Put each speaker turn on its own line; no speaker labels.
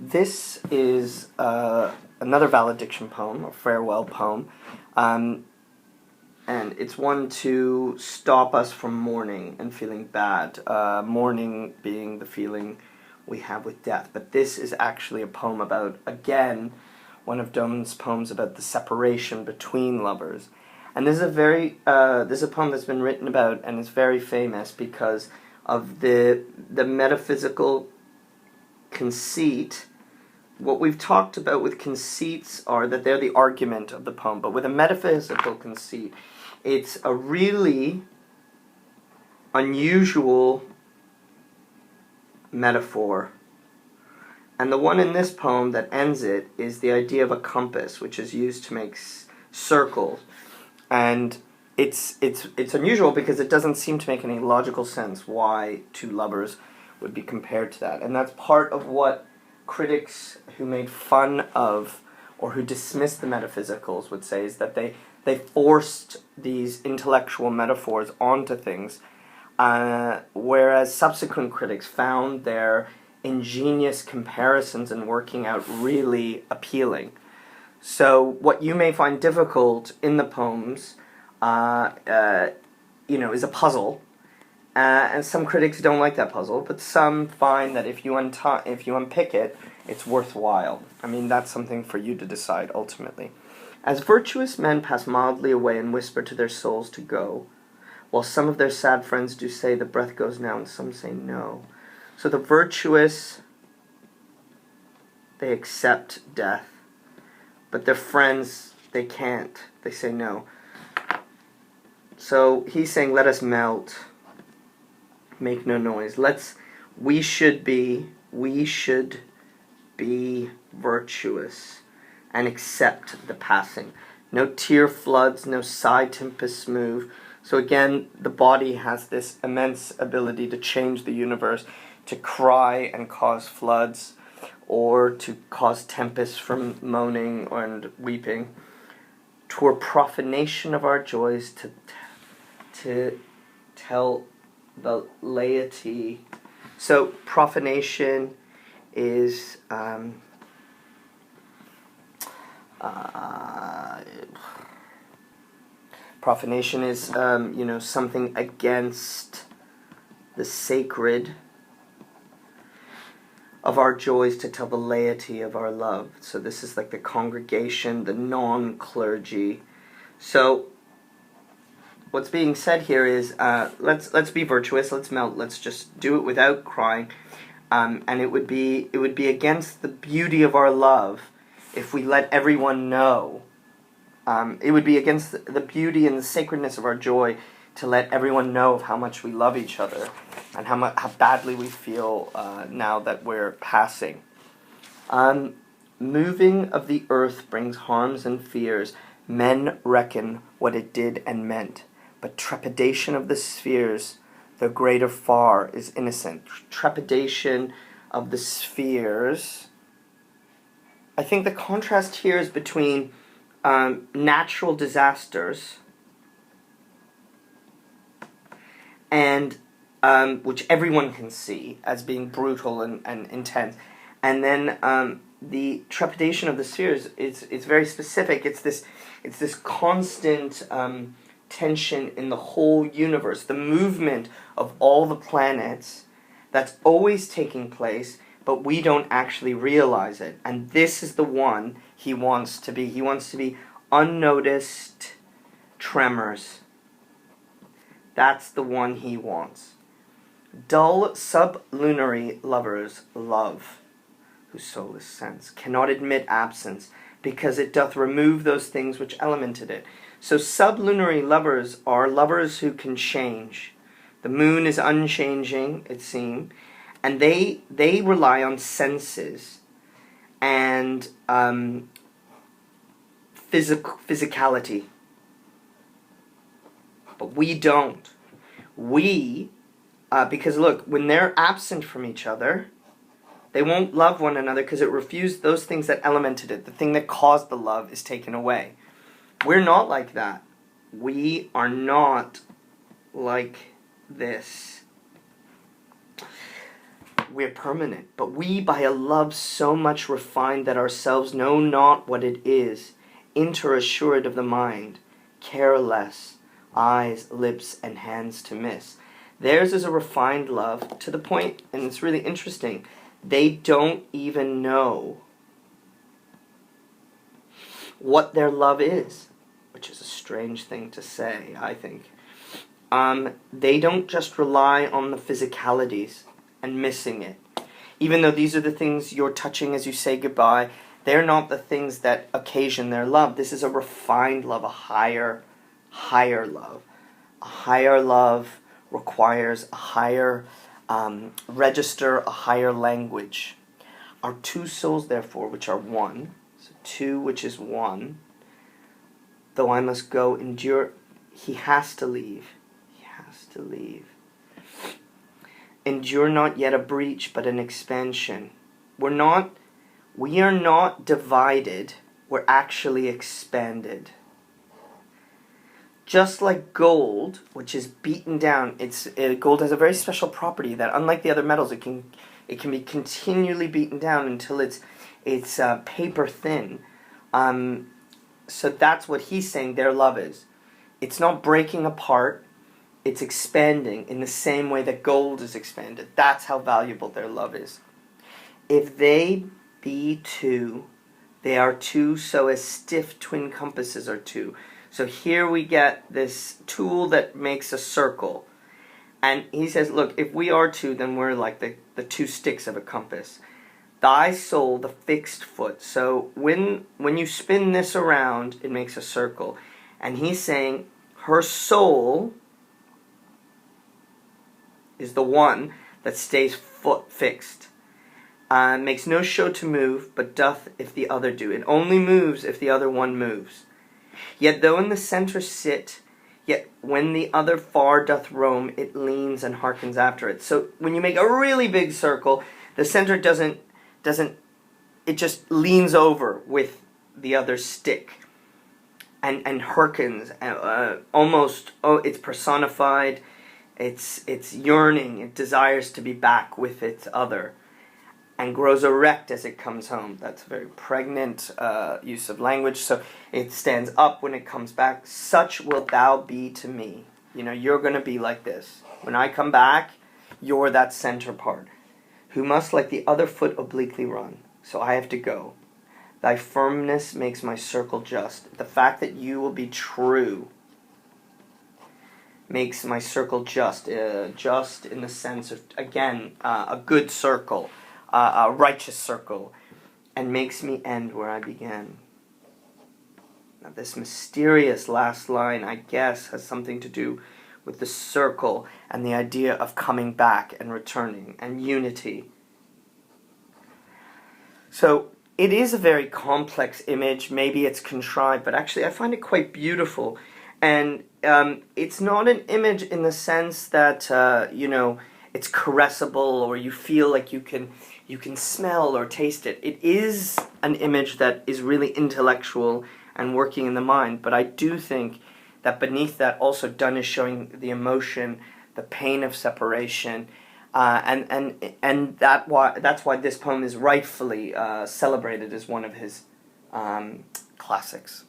This is another Valediction poem, a farewell poem, and it's one to stop us from mourning and feeling bad, mourning being the feeling we have with death. But this is actually a poem about, again, one of Donne's poems about the separation between lovers. And this is a poem that's been written about and is very famous because of the metaphysical conceit. What we've talked about with conceits are that they're the argument of the poem, but with a metaphysical conceit, it's a really unusual metaphor. And the one in this poem that ends it is the idea of a compass, which is used to make circles. And it's unusual because it doesn't seem to make any logical sense why two lovers would be compared to that. And that's part of what critics who made fun of or who dismissed the metaphysicals would say, is that they forced these intellectual metaphors onto things, whereas subsequent critics found their ingenious comparisons and working out really appealing. So what you may find difficult in the poems, is a puzzle. And some critics don't like that puzzle, but some find that if you unpick it, it's worthwhile. I mean, that's something for you to decide, ultimately. As virtuous men pass mildly away and whisper to their souls to go, while some of their sad friends do say the breath goes now and some say no. So the virtuous, they accept death, but their friends, they can't. They say no. So he's saying, let us melt. Make no noise. We should be virtuous and accept the passing. No tear floods, no sigh tempests move. So again, the body has this immense ability to change the universe, to cry and cause floods, or to cause tempests from moaning and weeping. 'Twere profanation of our joys to tell the laity. So profanation is something against the sacred of our joys to tell the laity of our love. So this is like the congregation, the non-clergy. So what's being said here is, let's be virtuous, let's melt, let's just do it without crying, and it would be against the beauty of our love if we let everyone know. It would be against the beauty and the sacredness of our joy to let everyone know of how much we love each other and how badly we feel now that we're passing. Moving of the earth brings harms and fears. Men reckon what it did and meant. But trepidation of the spheres, the greater far, is innocent. Trepidation of the spheres. I think the contrast here is between natural disasters and which everyone can see as being brutal and intense, and then the trepidation of the spheres is very specific. It's this constant tension in the whole universe, the movement of all the planets that's always taking place, but we don't actually realize it. And this is the one he wants to be. He wants to be unnoticed tremors. That's the one he wants. Dull sublunary lovers love, whose soul is sense, cannot admit absence, because it doth remove those things which elemented it. So sublunary lovers are lovers who can change. The moon is unchanging, it seems, and they rely on senses and physicality. But we don't. Because look, when they're absent from each other, they won't love one another because it refused those things that elemented it. The thing that caused the love is taken away. We're not like that. We are not like this. we're permanent, but we by a love so much refined that ourselves know not what it is, enter assured of the mind, careless, eyes, lips, and hands to miss. Theirs is a refined love to the point, and it's really interesting, they don't even know what their love is, which is a strange thing to say, I think. They don't just rely on the physicalities and missing it. Even though these are the things you're touching as you say goodbye, they're not the things that occasion their love. This is a refined love, a higher love. A higher love requires a higher register, a higher language. Our two souls, therefore, which are one, so two, which is one, though I must go endure, he has to leave. He has to leave. Endure not yet a breach, but an expansion. We are not divided, we're actually expanded. Just like gold, which is beaten down, gold has a very special property that, unlike the other metals, it can be continually beaten down until it's paper thin. So that's what he's saying their love is. It's not breaking apart, it's expanding in the same way that gold is expanded. That's how valuable their love is. If they be two, they are two, so as stiff twin compasses are two. So here we get this tool that makes a circle. And he says, look, if we are two, then we're like the two sticks of a compass. Thy soul, the fixed foot. So when you spin this around, it makes a circle. And he's saying her soul is the one that stays foot fixed. Makes no show to move, but doth if the other do. It only moves if the other one moves. Yet though in the center sit, yet when the other far doth roam, it leans and hearkens after it. So when you make a really big circle, the center doesn't, it just leans over with the other stick and hearkens, almost, it's personified, it's yearning, it desires to be back with its other, and grows erect as it comes home. That's a very pregnant use of language. So it stands up when it comes back. Such wilt thou be to me. You're going to be like this. When I come back, you're that center part. Who must like the other foot obliquely run. So I have to go. Thy firmness makes my circle just. The fact that you will be true makes my circle just. Just in the sense of, again, a good circle. A righteous circle, and makes me end where I began. Now this mysterious last line, I guess, has something to do with the circle and the idea of coming back and returning and unity. So it is a very complex image. Maybe it's contrived, but actually I find it quite beautiful. And it's not an image in the sense that it's caressable or you feel like you can smell or taste it. It is an image that is really intellectual and working in the mind, but I do think that beneath that also Donne is showing the emotion, the pain of separation, and that's why this poem is rightfully celebrated as one of his classics.